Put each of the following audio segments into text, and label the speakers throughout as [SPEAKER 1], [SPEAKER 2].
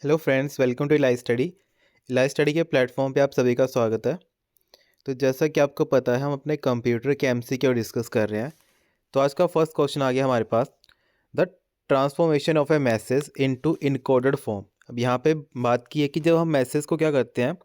[SPEAKER 1] Hello friends, welcome to live study के platform पे आप सभी का स्वागत है। तो जैसा कि आपको पता है, हम अपने कंप्यूटर के एमसीक्यू डिस्कस कर रहे हैं। तो आज का फर्स्ट क्वेश्चन आ गया हमारे पास, the transformation of a message into encoded form. अब यहाँ पे बात की है कि जब हम मैसेज को क्या करते हैं,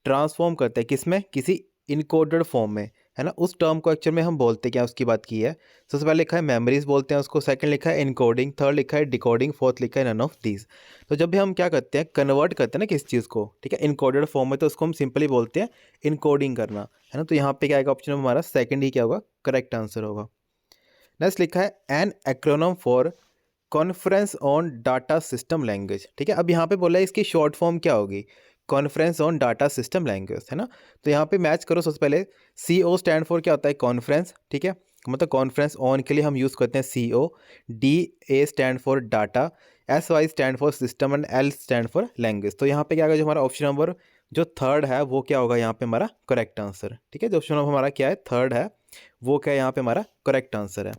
[SPEAKER 1] ट्रांसफॉर्म करते हैं, किस में, किसी इनकोडेड फॉर्म में, है ना। उस टर्म को एक्चुअल में हम बोलते हैं क्या, उसकी बात की है। सबसे पहले लिखा है मेमोरीज बोलते हैं उसको, सेकंड लिखा है इनकोडिंग, थर्ड लिखा है डिकोडिंग, फोर्थ लिखा है नन ऑफ दीज। तो जब भी हम क्या करते हैं, कन्वर्ट करते हैं ना किसी चीज़ को, ठीक है, इनकोडेड फॉर्म में, तो उसको हम सिंपली बोलते हैं इनकोडिंग करना, है ना। तो यहाँ पे क्या आएगा ऑप्शन में हमारा सेकंड ही क्या होगा, करेक्ट आंसर होगा। नेक्स्ट लिखा है an acronym for conference on data system language. ठीक है, अब यहाँ पे बोला है इसकी शॉर्ट फॉर्म क्या होगी, conference on data system language, है ना। तो यहाँ पे मैच करो। सबसे पहले सी ओ स्टैंड फॉर क्या होता है, कॉन्फ्रेंस, ठीक है, मतलब कॉन्फ्रेंस ऑन के लिए हम यूज़ करते हैं C O. D A stand for data, S Y stand for system and L stand for language. तो यहाँ पे क्या होगा, जो हमारा ऑप्शन नंबर जो थर्ड है वो क्या होगा यहाँ पे हमारा करेक्ट आंसर। ठीक है, जो ऑप्शन नंबर हमारा क्या है, थर्ड है, वो क्या है यहाँ पे हमारा करेक्ट आंसर है।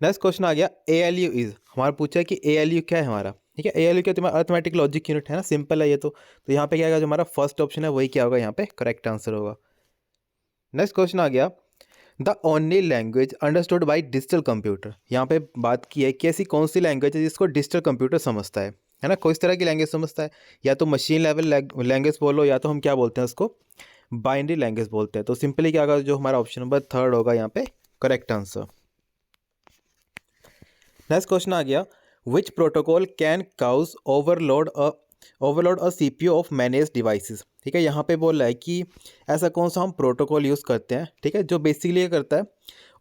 [SPEAKER 1] नेक्स्ट क्वेश्चन आ गया, ए एल यू इज, हमारा पूछा है कि ए एल यू क्या है हमारा। ठीक है, ए एल यू क्या, तुम्हारा अर्थमेटिक लॉजिक यूनिट है ना, सिंपल है ये तो यहाँ पे क्या आएगा, जो हमारा फर्स्ट ऑप्शन है वही क्या होगा यहाँ पे करेक्ट आंसर होगा। नेक्स्ट क्वेश्चन आ गया, the only language understood by digital computer. यहाँ पे बात की है कि ऐसी कौन सी लैंग्वेज है जिसको डिजिटल कंप्यूटर समझता है ना। कोई इस तरह की लैंग्वेज समझता है, या तो मशीन लेवल लैंग्वेज बोलो, या तो हम क्या बोलते हैं उसको, बाइनरी लैंग्वेज बोलते हैं। तो सिंपली क्या होगा, जो हमारा ऑप्शन नंबर थर्ड होगा यहाँ पे करेक्ट आंसर। नेक्स्ट क्वेश्चन आ गया, which protocol can cause overload a CPU of manage devices. ठीक है, यहाँ पे बोल रहा है कि ऐसा कौन सा हम प्रोटोकॉल यूज़ करते हैं, ठीक है, जो बेसिकली ये करता है,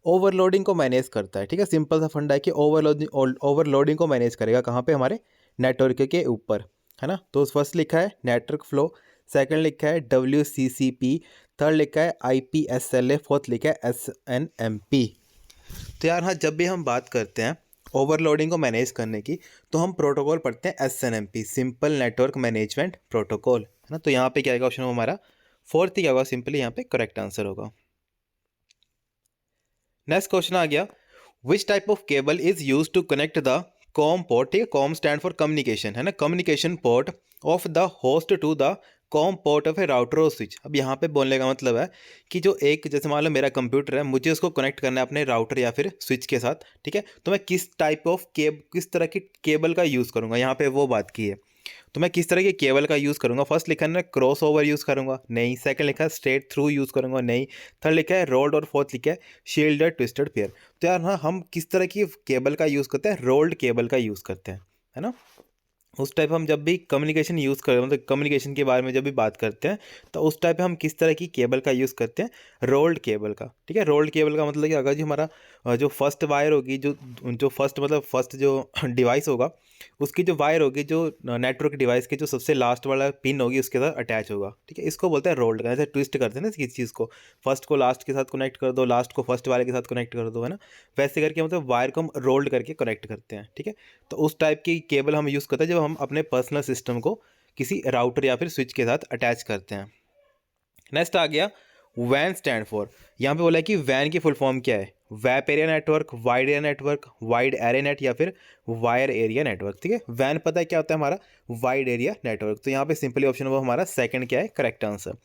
[SPEAKER 1] ओवरलोडिंग को मैनेज करता है। ठीक है, सिंपल सा फंडा है कि ओवरलोडिंग को मैनेज करेगा कहाँ पे, हमारे नेटवर्क के ऊपर, है ना। तो फर्स्ट लिखा है नेटवर्क फ्लो, सेकंड लिखा है WCCP, थर्ड लिखा है IPSLA, फोर्थ लिखा है SNMP। तो यार हाँ, जब भी हम बात करते हैं ओवरलोडिंग को मैनेज करने की, तो हम प्रोटोकॉल पढ़ते हैं SNMP, simple network management protocol, है ना। तो यहाँ पे क्या आएगा ऑप्शन हमारा फोर्थ ही क्या होगा, सिंपली यहाँ पे करेक्ट आंसर होगा। नेक्स्ट क्वेश्चन आ गया, which type of cable is use to connect the com port. ठीक है, कॉम स्टैंड फॉर कम्युनिकेशन, है ना, communication port of the host to the com port of a router और switch. अब यहाँ पे बोलने का मतलब है कि जो एक, जैसे मान लो मेरा कंप्यूटर है, मुझे उसको कनेक्ट करना है अपने राउटर या फिर स्विच के साथ, ठीक है, तो मैं किस टाइप ऑफ किस तरह की केबल का यूज़ करूँगा, यहाँ पे वो बात की है। तो मैं किस तरह के केबल का यूज़ करूँगा, फर्स्ट लिखा है ना क्रॉस ओवर यूज़ करूँगा, नहीं, सेकंड लिखा है स्ट्रेट थ्रू यूज़ करूँगा, नहीं, थर्ड लिखा है रोल्ड, और फोर्थ लिखा है शील्डेड ट्विस्टेड पेयर। तो यार हाँ, हम किस तरह की केबल का यूज़ करते हैं, रोल्ड केबल का यूज़ करते हैं, है ना। उस टाइप हम जब भी कम्युनिकेशन यूज़ कर, मतलब कम्युनिकेशन के बारे में जब भी बात करते हैं, तो उस टाइप हम किस तरह की केबल का यूज़ करते हैं, रोल्ड केबल का। ठीक है, रोल्ड केबल का मतलब क्या होगा, जो हमारा जो फर्स्ट वायर होगी, जो फर्स्ट मतलब फर्स्ट जो डिवाइस होगा, उसकी जो वायर होगी, जो नेटवर्क डिवाइस के जो सबसे लास्ट वाला पिन होगी उसके साथ अटैच होगा। ठीक है, इसको बोलते हैं रोल्ड का। ऐसे ट्विस्ट करते हैं ना किसी चीज़ को, फर्स्ट को लास्ट के साथ कनेक्ट कर दो, लास्ट को फर्स्ट वाले के साथ कनेक्ट कर दो, है ना। वैसे करके मतलब वायर को हम रोल्ड करके कनेक्ट करते हैं। ठीक है, तो उस टाइप की केबल हम यूज़ करते हैं जब हम अपने पर्सनल सिस्टम को किसी राउटर या फिर स्विच के साथ अटैच करते हैं। नेक्स्ट आ गया, वैन स्टैंड फॉर। यहाँ पे बोला है कि वैन की फुल फॉर्म क्या है, वैप area network, wide area network, wide array net, या फिर वायर एरिया नेटवर्क। ठीक है, वैन पता है क्या होता है हमारा, वाइड एरिया नेटवर्क। तो यहाँ पे सिंपली ऑप्शन वो हमारा सेकंड क्या है, करेक्ट आंसर।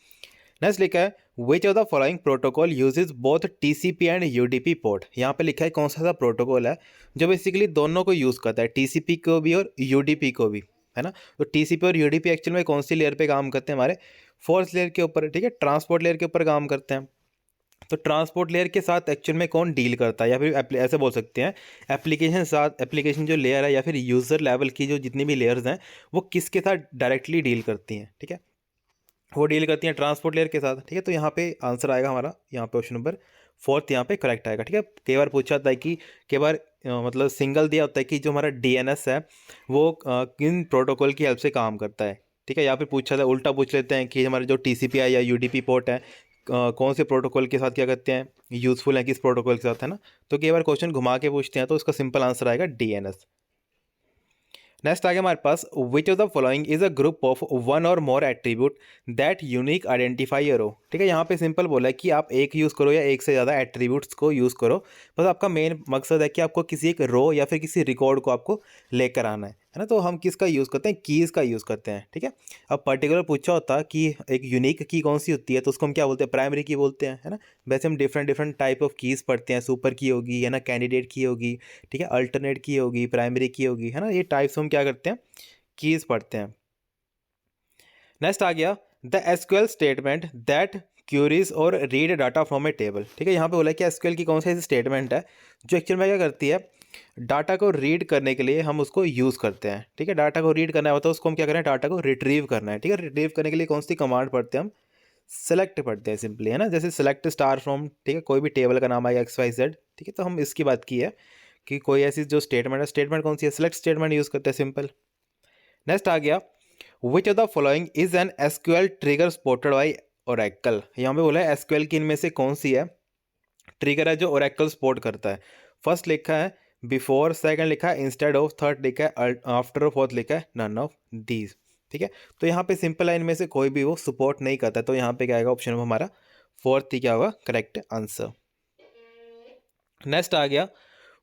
[SPEAKER 1] नेक्स्ट लिखा है, which of the following protocol uses both TCP and UDP port. यहाँ पे लिखा है कौन सा प्रोटोकॉल है जो बेसिकली दोनों को यूज़ करता है, TCP को भी और UDP को भी, है ना। तो TCP और UDP एक्चुअल में कौन सी लेयर पे काम करते हैं, हमारे फोर्थ लेयर के ऊपर, ठीक है, ट्रांसपोर्ट लेयर के ऊपर काम करते हैं। तो ट्रांसपोर्ट लेयर के साथ एक्चुअल में कौन डील करता है, या फिर ऐसे बोल सकते हैं एप्लीकेशन जो लेयर है, या फिर यूज़र लेवल की जो जितनी भी लेयर्स हैं, वो किसके साथ डायरेक्टली डील करती हैं। ठीक है, वो डील करती हैं ट्रांसपोर्ट लेयर के साथ। ठीक है, तो यहाँ पे आंसर आएगा हमारा, यहाँ पे ऑप्शन नंबर फोर्थ यहाँ पे करेक्ट आएगा। ठीक है, कई बार पूछा जाता है कि कई बार मतलब सिंगल दिया होता है कि जो हमारा DNS है वो किन प्रोटोकॉल की हेल्प से काम करता है। ठीक है, या फिर पूछा था, उल्टा पूछ लेते हैं कि हमारे जो TCP है या UDP पोर्ट है, कौन से प्रोटोकॉल के साथ क्या करते हैं, यूज़फुल है किस प्रोटोकॉल के साथ, है ना। तो कई बार क्वेश्चन घुमा के पूछते हैं, तो इसका सिंपल आंसर आएगा DNS। नेक्स्ट आ गया हमारे पास, which of the following is a group of one और more attribute that unique identify row. ठीक है, यहाँ पे सिंपल बोला है कि आप एक यूज़ करो या एक से ज़्यादा एट्रीब्यूट्स को यूज़ करो, बस आपका मेन मकसद है कि आपको किसी एक रो या फिर किसी रिकॉर्ड को आपको लेकर आना है है ना। तो हम किसका यूज़ करते हैं, कीज़ का यूज़ करते हैं, ठीक है। अब पर्टिकुलर पूछा होता कि एक यूनिक की कौन सी होती है, तो उसको हम क्या बोलते हैं, प्राइमरी की बोलते हैं, है ना। वैसे हम different different type of keys पढ़ते हैं, सुपर की होगी, है ना, कैंडिडेट की होगी, ठीक है, अल्टरनेट की होगी, प्राइमरी की होगी, है ना। ये टाइप्स हम क्या करते हैं, कीज़ पढ़ते हैं। नेक्स्ट आ गया the SQL statement that queries और read data from a table, ठीक है। यहाँ पे बोला कि एसक्यूएल की कौन सी ऐसी स्टेटमेंट है जो एक्चुअल में क्या करती है, डाटा को रीड करने के लिए हम उसको यूज़ करते हैं, ठीक है। डाटा को रीड करना होता है, उसको हम क्या करें, डाटा को रिट्रीव करना है, ठीक है। रिट्रीव करने के लिए कौन सी कमांड पढ़ते हैं हम, सेलेक्ट पढ़ते हैं सिंपली, है ना। जैसे सेलेक्ट स्टार फ्रॉम, ठीक है, कोई भी टेबल का नाम आएगा XYZ, ठीक है। तो हम इसकी बात की है कि कोई ऐसी जो स्टेटमेंट है, स्टेटमेंट कौन सी है, सेलेक्ट स्टेटमेंट यूज़ करते हैं, सिंपल। नेक्स्ट आ गया which of the following is an SQL trigger spotted by Oracle. यहाँ पे बोला है एसक्यूएल की इनमें से कौन सी है ट्रिगर है जो ओरेकल सपोर्ट करता है। फर्स्ट लिखा है बिफोर, सेकंड लिखा है इंस्टेड ऑफ, थर्ड लिखा है आफ्टर, फोर्थ लिखा है नन ऑफ दीज, ठीक है। तो यहाँ पे सिंपल है, इनमें से कोई भी वो सपोर्ट नहीं करता, तो यहाँ पे क्या आएगा ऑप्शन हमारा फोर्थ ही क्या होगा करेक्ट आंसर। नेक्स्ट आ गया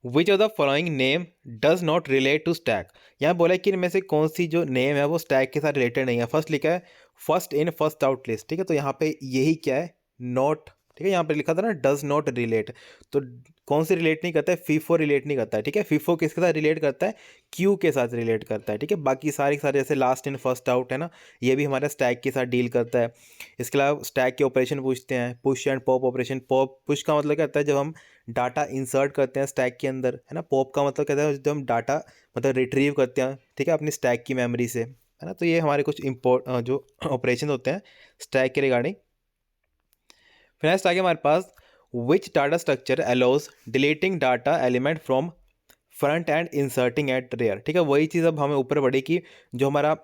[SPEAKER 1] which of the following name does not relate to stack. यहाँ बोला है कि इनमें से कौन सी जो नेम है वो स्टैक के साथ रिलेटेड नहीं है। फर्स्ट लिखा है first in first out list, ठीक है। तो यहाँ पे यही क्या है, नॉट, ठीक है। यहाँ पे लिखा था ना डज नॉट रिलेट, तो कौन से रिलेट नहीं करता है, फीफो रिलेट नहीं करता है, ठीक है। फीफो किसके साथ रिलेट करता है, क्यू के साथ रिलेट करता है, ठीक है। बाकी सारे के सारे जैसे लास्ट इन फर्स्ट आउट है ना, ये भी हमारा स्टैक के साथ डील करता है। इसके अलावा स्टैक के ऑपरेशन पूछते हैं, push and pop operation. Pop, push का मतलब क्या होता है, जब हम डाटा इंसर्ट करते हैं स्टैक के अंदर, है ना। पॉप का मतलब कहता है जब हम डाटा मतलब रिट्रीव करते हैं, ठीक है, अपनी स्टैक की मेमोरी से, है ना। तो ये हमारे कुछ जो ऑपरेशन होते हैं स्टैक के रिगार्डिंग। फिर नेक्स्ट आ गया हमारे पास which data structure allows deleting data element from front and inserting at rear, ठीक है। वही चीज़ अब हमें ऊपर बढ़ी कि जो हमारा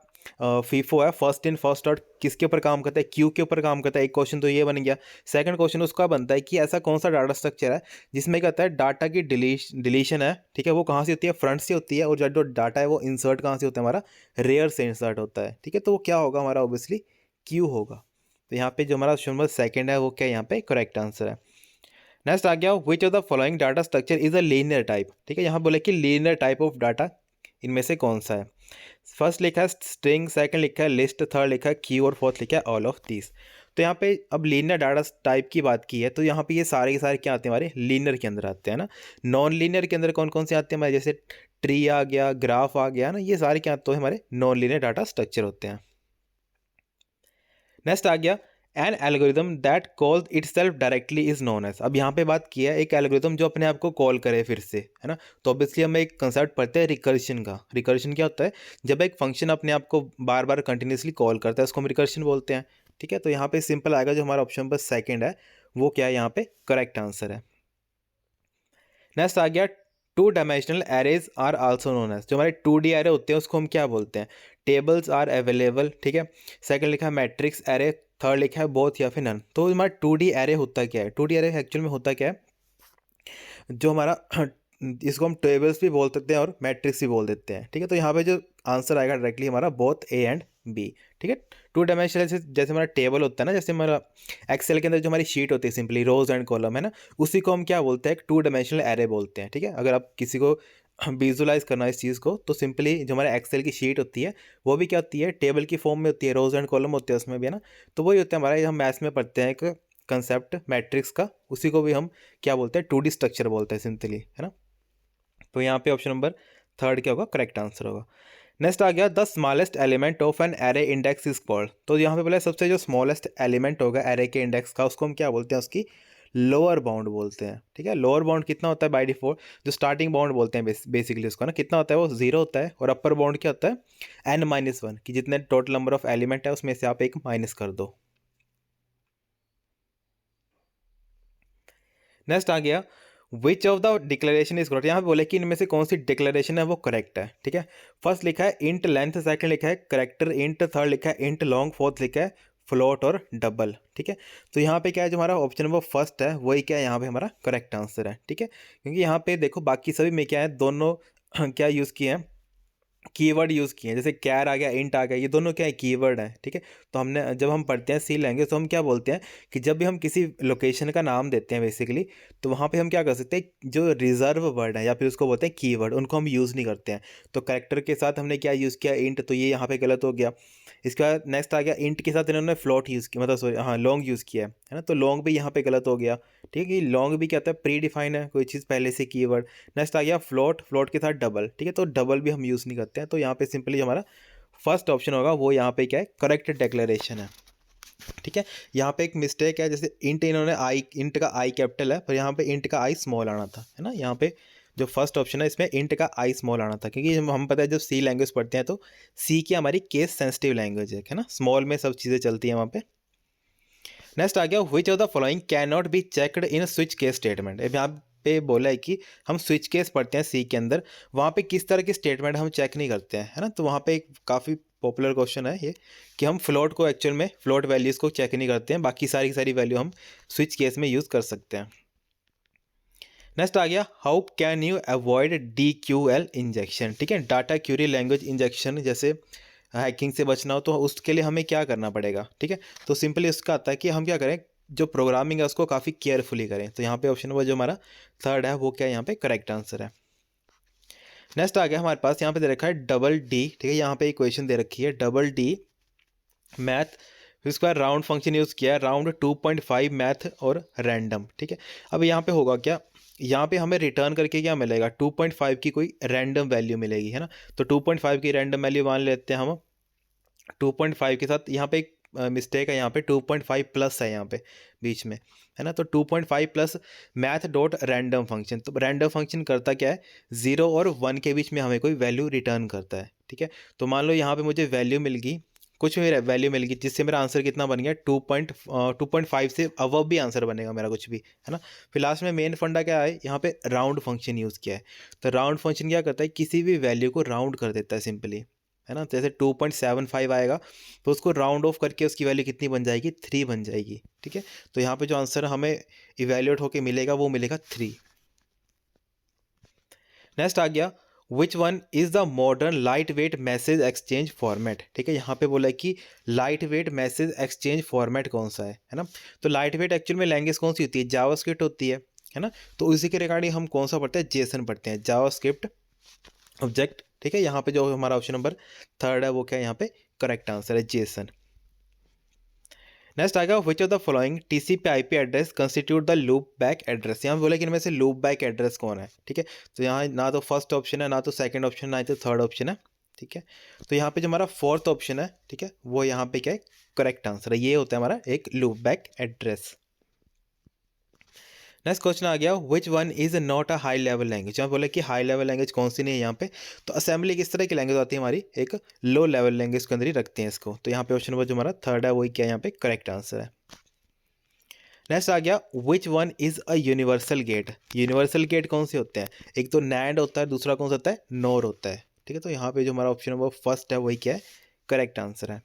[SPEAKER 1] फीफो है फर्स्ट इन फर्स्ट आउट किसके ऊपर काम करता है, क्यू के ऊपर काम करता है। एक क्वेश्चन तो ये बन गया। सेकंड क्वेश्चन उसका बनता है कि ऐसा कौन सा डाटा स्ट्रक्चर है जिसमें क्या होता है डाटा की डिलीशन है, ठीक है, वो कहाँ से होती है, फ्रंट से होती है, और जो डाटा है वो इंसर्ट कहाँ से होता है, हमारा रेयर से इंसर्ट होता है, ठीक है। तो वो क्या होगा हमारा, ऑब्वियसली क्यू होगा। तो यहाँ पे जो हमारा ऑप्शन नंबर सेकंड है वो क्या यहाँ पे करेक्ट आंसर है। नेक्स्ट आ गया which of the following data structure is a linear type, ठीक है। यहाँ बोले कि लीनियर टाइप ऑफ डाटा इनमें से कौन सा है। फर्स्ट लिखा है स्ट्रिंग, सेकंड लिखा है लिस्ट, थर्ड लिखा है क्यू, और फोर्थ लिखा है ऑल ऑफ दीज। तो यहाँ पे अब लीनियर डाटा टाइप की बात की है, तो यहाँ पे ये सारे के सारे क्या आते हैं, हमारे लीनियर के अंदर आते हैं ना। नॉन लीनियर के अंदर कौन कौन से आते हैं हमारे, जैसे ट्री आ गया, ग्राफ आ गया ना, ये सारे क्या आते हैं हमारे नॉन लीनियर डाटा स्ट्रक्चर होते हैं। नेक्स्ट आ गया an algorithm that call itself directly is known as. अब यहाँ पे बात की है एक एल्गोरिदम जो अपने आप को कॉल करे फिर से, है ना। तो ऑब्वियसली हम एक कंसेप्ट पढ़ते हैं रिकर्शन का। रिकर्शन क्या होता है, जब एक फंक्शन अपने आप को बार बार कंटिन्यूसली कॉल करता है उसको हम रिकर्शन बोलते हैं, ठीक है। तो यहाँ पे सिंपल आएगा जो हमारा ऑप्शन पर सेकेंड है वो क्या है यहाँ पे करेक्ट आंसर है। नेक्स्ट आ गया two dimensional arrays are also known as. जो हमारे 2D एरे होते हैं उसको हम क्या बोलते हैं, टेबल्स आर अवेलेबल, ठीक है। सेकंड लिखा है मैट्रिक्स एरे, थर्ड लिखा है बोथ या फिर नन। तो हमारा 2D एरे होता क्या है, 2D एरे एक्चुअल में होता क्या है, जो हमारा इसको हम टेबल्स भी बोल सकते हैं और मैट्रिक्स भी बोल देते हैं, ठीक है। तो यहाँ पे जो आंसर आएगा डायरेक्टली हमारा बोथ A एंड B, ठीक है। टू डायमेंशनल जैसे हमारा टेबल होता है ना, जैसे हमारा एक्सेल के अंदर जो हमारी शीट होती है सिंपली रोज एंड कॉलम, है ना, उसी को हम क्या बोलते हैं, 2 डायमेंशनल एरे बोलते हैं, ठीक है। अगर आप किसी को विजुलाइज करना है इस चीज़ को, तो सिंपली जो हमारा एक्सेल की शीट होती है वो भी क्या होती है, टेबल की फॉर्म में होती है, रोज एंड कॉलम होते हैं उसमें भी, है ना। तो वही होता है हमारा, हम मैथ्स में पढ़ते हैं एक कंसेप्ट मैट्रिक्स का, उसी को भी हम क्या बोलते हैं 2D स्ट्रक्चर बोलते हैं सिंपली, है ना। तो यहाँ पे ऑप्शन नंबर थर्ड क्या होगा करेक्ट आंसर होगा। नेक्स्ट आ गया the smallest element of an array index is called. तो यहाँ पे बोला सबसे जो स्मॉलेस्ट एलिमेंट होगा एरे के इंडेक्स का उसको हम क्या बोलते हैं, उसकी लोअर बाउंड बोलते हैं, ठीक है। लोअर बाउंड कितना होता है बाय डिफॉल्ट, जो स्टार्टिंग बाउंड बोलते हैं बेसिकली उसको ना, कितना होता है वो 0 होता है, और अपर बाउंड क्या होता है n-1, कि जितने टोटल नंबर ऑफ एलिमेंट है उसमें से आप एक माइनस कर दो। नेक्स्ट आ गया which of the declaration is correct. यहाँ पे बोले कि इनमें से कौन सी डिक्लेरेशन है वो करेक्ट है, ठीक है। फर्स्ट लिखा है इंट लेंथ, सेकंड लिखा है करेक्टर इंट, थर्ड लिखा है इंट लॉन्ग, फोर्थ लिखा है फ्लोट और डबल, ठीक है। तो यहाँ पे क्या है, जो हमारा ऑप्शन नंबर फर्स्ट है वही क्या है यहाँ पे हमारा करेक्ट आंसर है, ठीक है। क्योंकि यहाँ पे देखो बाकी सभी में क्या है, दोनों क्या यूज़ किए हैं, कीवर्ड यूज़ किए हैं, जैसे कैर आ गया, इंट आ गया, ये दोनों क्या है, कीवर्ड है, ठीक है। तो हमने जब हम पढ़ते हैं सी लैंग्वेज तो हम क्या बोलते हैं कि जब भी हम किसी लोकेशन का नाम देते हैं बेसिकली, तो वहाँ पे हम क्या कर सकते हैं, जो रिजर्व वर्ड है या फिर उसको बोलते हैं कीवर्ड, उनको हम यूज़ नहीं करते हैं। तो कैरेक्टर के साथ हमने क्या यूज़ किया, इंट, तो ये यहाँ पे गलत हो गया। इसके बाद नेक्स्ट आ गया, इंट के साथ इन्होंने फ्लोट यूज़ किया, मतलब सॉरी हाँ लॉन्ग यूज़ किया है ना, तो लॉन्ग भी यहाँ पे गलत हो गया, ठीक है। कि लॉन्ग भी क्या होता है, प्री डिफाइन है कोई चीज़ पहले से कीवर्ड। नेक्स्ट आ गया फ्लोट, फ्लोट के साथ डबल, ठीक है, तो डबल भी हम यूज़ नहीं करते हैं। तो यहाँ पे सिंपली हमारा फर्स्ट ऑप्शन होगा वो यहाँ पे क्या है, करेक्ट डिक्लेरेशन है, ठीक है। यहाँ पे एक मिस्टेक है, जैसे इंट इन्होंने आई, इंट का आई कैपिटल है पर यहाँ पे इंट का आई स्मॉल आना था, है ना। यहाँ पे जो फर्स्ट ऑप्शन है इसमें इंट का आई स्मॉल आना था, क्योंकि हम पता है जब सी लैंग्वेज पढ़ते हैं तो सी की हमारी केस सेंसिटिव लैंग्वेज है ना, स्मॉल में सब चीज़ें चलती हैं वहाँ पे। नेक्स्ट आ गया, which of the following can not be checked in switch case statement. अब यहाँ पे बोला है कि हम स्विच केस पढ़ते हैं सी के अंदर, वहाँ पे किस तरह की स्टेटमेंट हम चेक नहीं करते हैं, है ना। तो वहाँ पे एक काफ़ी पॉपुलर क्वेश्चन है ये कि हम फ्लोट को एक्चुअल में फ्लोट वैल्यूज़ को चेक नहीं करते हैं, बाकी सारी की सारी वैल्यू हम स्विच केस में यूज़ कर सकते हैं। नेक्स्ट आ गया, how can you avoid DQL injection, ठीक है, डाटा क्यूरी लैंग्वेज इंजेक्शन, जैसे हैकिंग से बचना हो तो उसके लिए हमें क्या करना पड़ेगा, ठीक है। तो सिंपली उसका आता है कि हम क्या करें, जो प्रोग्रामिंग है उसको काफ़ी केयरफुली करें। तो यहाँ पे ऑप्शन नंबर जो हमारा थर्ड है वो क्या है, यहाँ पे करेक्ट आंसर है। नेक्स्ट आ गया हमारे पास, यहाँ पे दे रखा है डबल डी, ठीक है, यहाँ पे इक्वेशन दे रखी है डबल डी मैथ, फिर उसके बाद राउंड फंक्शन यूज़ किया है, राउंड 2.5 मैथ और रैंडम, ठीक है। अब यहाँ पे होगा क्या, यहाँ पे हमें रिटर्न करके क्या मिलेगा, 2.5 की कोई रैंडम वैल्यू मिलेगी, है ना। तो 2.5 की रैंडम वैल्यू मान लेते हैं हम। 2.5 के साथ यहाँ पे एक मिस्टेक है, यहाँ पे 2.5 प्लस है यहाँ पे बीच में, है ना। तो 2.5 plus math dot random function, तो रैंडम फंक्शन करता क्या है, 0 और 1 के बीच में हमें कोई वैल्यू रिटर्न करता है, ठीक है। तो मान लो यहाँ पे मुझे वैल्यू मिल गई, कुछ भी वैल्यू मिल गई, जिससे मेरा आंसर कितना बन गया, 2.5 से अबव भी आंसर बनेगा मेरा कुछ भी, है ना। फिर लास्ट में मेन फंडा क्या है, यहाँ पे राउंड फंक्शन यूज़ किया है। तो राउंड फंक्शन क्या करता है, किसी भी वैल्यू को राउंड कर देता है सिंपली, है ना। तो जैसे 2.75 आएगा तो उसको राउंड ऑफ करके उसकी वैल्यू कितनी बन जाएगी, 3 बन जाएगी, ठीक है। तो यहाँ पे जो आंसर हमें इवेल्यूएट होके मिलेगा वो मिलेगा 3। नेक्स्ट आ गया, which one is the modern light weight message exchange format, ठीक है। यहाँ पे बोला है कि light weight message exchange format कौन सा है ना। तो लाइट वेट एक्चुअल में लैंग्वेज कौन सी होती है, जावास्क्रिप्ट होती है ना। तो इसी के रिगार्डिंग हम कौन सा पढ़ते हैं, जेसन पढ़ते हैं, जावास्क्रिप्ट ऑब्जेक्ट, ठीक है। यहाँ पे जो हमारा ऑप्शन नंबर थर्ड है वो क्या है, यहाँ पे करेक्ट आंसर है जेसन। नेक्स्ट आएगा, विच of the following TCP IP address constitute the loop back address. यहाँ बोला कि इनमें से लूप बैक एड्रेस कौन है, ठीक है। तो यहाँ ना तो फर्स्ट ऑप्शन है, ना तो सेकंड ऑप्शन, ना तो थर्ड ऑप्शन है, ठीक है। तो यहाँ पे जो हमारा फोर्थ ऑप्शन है, ठीक है, वो यहाँ पे क्या है, करेक्ट आंसर है। ये होता है हमारा एक loopback address. Next question आ गया, which one is not a high level language. यहाँ बोला कि हाई लेवल लैंग्वेज कौन सी नहीं है यहाँ पे। तो असेंबली किस तरह की लैंग्वेज आती है हमारी, एक लो लेवल लैंग्वेज के अंदर ही रखते हैं इसको। तो यहाँ पे ऑप्शन नंबर जो हमारा थर्ड है वही क्या है, यहाँ पे करेक्ट आंसर है। नेक्स्ट आ गया, which one is a universal gate. Universal gate कौन से होते हैं, एक तो नैंड होता है, दूसरा कौन सा होता है, नोर होता है, ठीक है। तो यहाँ पे जो हमारा ऑप्शन नंबर फर्स्ट है वही क्या है, करेक्ट आंसर है।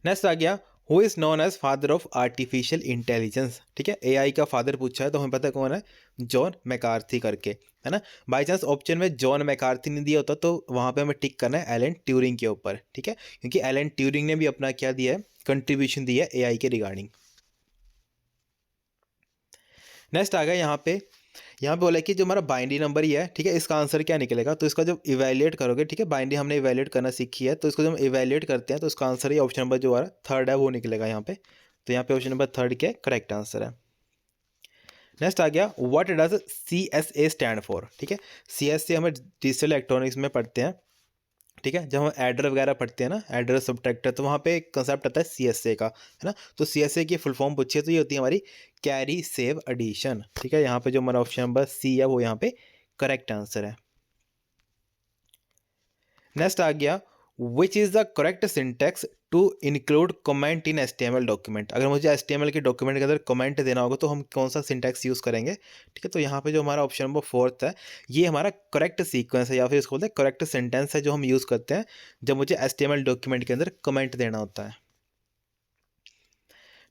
[SPEAKER 1] नेक्स्ट आ गया, who is known as father of artificial intelligence, ठीक है। AI का फादर पूछा है तो हमें पता है कौन है, जॉन मैकार्थी करके, है ना। बाई चांस ऑप्शन में जॉन मैकार्थी नहीं दिया होता तो वहाँ पे हमें टिक करना है एलन ट्यूरिंग के ऊपर, ठीक है, क्योंकि एलन ट्यूरिंग ने भी अपना क्या दिया है, कंट्रीब्यूशन दिया है AI के रिगार्डिंग। नेक्स्ट आ गया, यहाँ पे बोला है कि जो हमारा बाइनरी नंबर ही है, ठीक है, इसका आंसर क्या निकलेगा। तो इसका जब इवैल्यूएट करोगे, ठीक है, बाइनरी हमने इवैल्यूएट करना सीखी है, तो इसको जब हम इवैल्यूएट करते हैं तो इसका आंसर ही ऑप्शन नंबर जो हमारा थर्ड है वो निकलेगा यहाँ पे। तो यहाँ पे ऑप्शन नंबर थर्ड क्या है, करेक्ट आंसर है। नेक्स्ट आ गया, what does CSA stand for, ठीक है। CSA हमें डिजिटल इलेक्ट्रॉनिक्स में पढ़ते हैं, ठीक है। जब हम एडर वगैरह पढ़ते हैं ना, एडर सब्ट्रैक्टर, तो वहाँ पे एक कंसेप्ट आता है CSA का, है ना। तो CSA की फुल फॉर्म पूछिए तो ये होती है हमारी कैरी सेव एडिशन, ठीक है। यहाँ पे जो हमारा ऑप्शन नंबर C है वो यहाँ पे करेक्ट आंसर है। नेक्स्ट आ गया, which is the correct syntax to include comment in HTML document. अगर मुझे HTML के डॉक्यूमेंट के अंदर कमेंट देना होगा तो हम कौन सा सिंटेक्स यूज़ करेंगे, ठीक है। तो यहाँ पे जो हमारा ऑप्शन नंबर फोर्थ है ये हमारा करेक्ट सीक्वेंस है, या फिर इसको बोलते हैं करेक्ट सेंटेंस है जो हम यूज़ करते हैं जब मुझे HTML डॉक्यूमेंट के अंदर कमेंट देना होता है।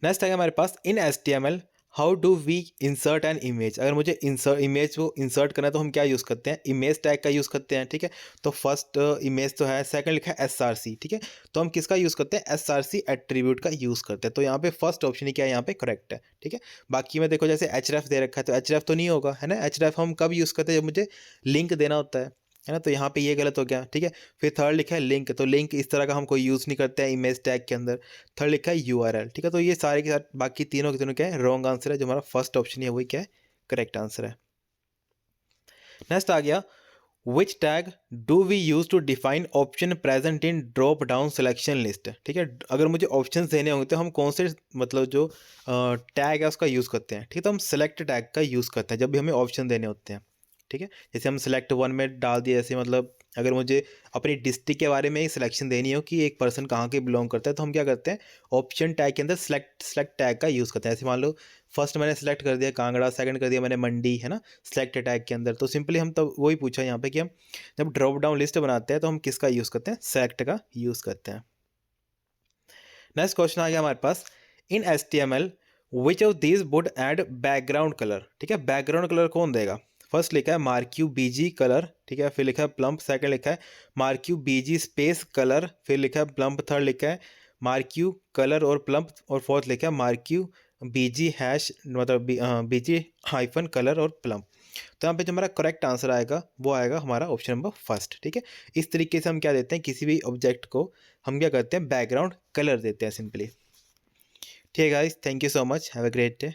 [SPEAKER 1] नेक्स्ट है हमारे पास, in HTML how do we insert an image, अगर मुझे इमेज को इंसर्ट करना है तो हम क्या यूज़ करते हैं, इमेज टैग का यूज़ करते हैं, ठीक है। तो फर्स्ट इमेज तो है, सेकंड लिखा है SRC, ठीक है। तो हम किसका यूज़ करते हैं, SRC एट्रीब्यूट का यूज़ करते हैं। तो यहाँ पे फर्स्ट ऑप्शन ही क्या है, यहाँ पे करेक्ट है, ठीक है। बाकी में देखो जैसे href दे रखा है, तो href तो नहीं होगा, है ना। href हम कब यूज़ करते हैं, जब मुझे लिंक देना होता है ना। तो यहाँ पे ये गलत हो गया, ठीक है। फिर थर्ड लिखा है लिंक, तो लिंक इस तरह का हम कोई यूज़ नहीं करते हैं इमेज टैग के अंदर। थर्ड लिखा है URL, ठीक है। तो ये सारे के साथ बाकी तीनों के तीनों क्या है, रॉन्ग आंसर है। जो हमारा फर्स्ट ऑप्शन है वही क्या है, करेक्ट आंसर है। नेक्स्ट आ गया, which tag do we use to define option present in drop down selection list, ठीक है। अगर मुझे ऑप्शन देने होंगे तो हम कौन से मतलब जो टैग है उसका यूज़ करते हैं, ठीक है। तो हम सेलेक्ट टैग का यूज़ करते हैं जब भी हमें ऑप्शन देने होते हैं, ठीक है। जैसे हम सेलेक्ट वन में डाल दिए, जैसे मतलब अगर मुझे अपनी डिस्ट्रिक्ट के बारे में ही सिलेक्शन देनी हो कि एक पर्सन कहाँ के बिलोंग करता है, तो हम क्या करते हैं, ऑप्शन टैग के अंदर सेलेक्ट टैग का यूज़ करते हैं। ऐसे मान लो फर्स्ट मैंने सेलेक्ट कर दिया कांगड़ा, सेकंड कर दिया मैंने मंडी, है ना, सेलेक्ट टैग के अंदर। तो सिंपली हम तब वही पूछा यहाँ पे कि हम जब ड्रॉप डाउन लिस्ट बनाते हैं तो हम किसका यूज़ करते हैं, सेलेक्ट का यूज़ करते हैं। नेक्स्ट क्वेश्चन आ गया हमारे पास, in HTML which of these would add background colour, ठीक है। बैकग्राउंड कलर कौन देगा, फर्स्ट लिखा है मार्क्यू BG कलर, ठीक है। फिर लिखा है प्लम्प, सेकंड लिखा है मार्क्यू BG स्पेस कलर, फिर लिखा है प्लम्प, थर्ड लिखा है मार्क्यू कलर और प्लम्प, और फोर्थ लिखा है मार्क्यू BG हैश मतलब BG हाइफन कलर और प्लम्प। तो यहाँ पे जो हमारा करेक्ट आंसर आएगा वो आएगा हमारा ऑप्शन नंबर फर्स्ट, ठीक है। इस तरीके से हम क्या देते हैं, किसी भी ऑब्जेक्ट को हम क्या करते हैं, बैकग्राउंड कलर देते हैं सिंपली। ठीक है guys, thank you so much, have a great day.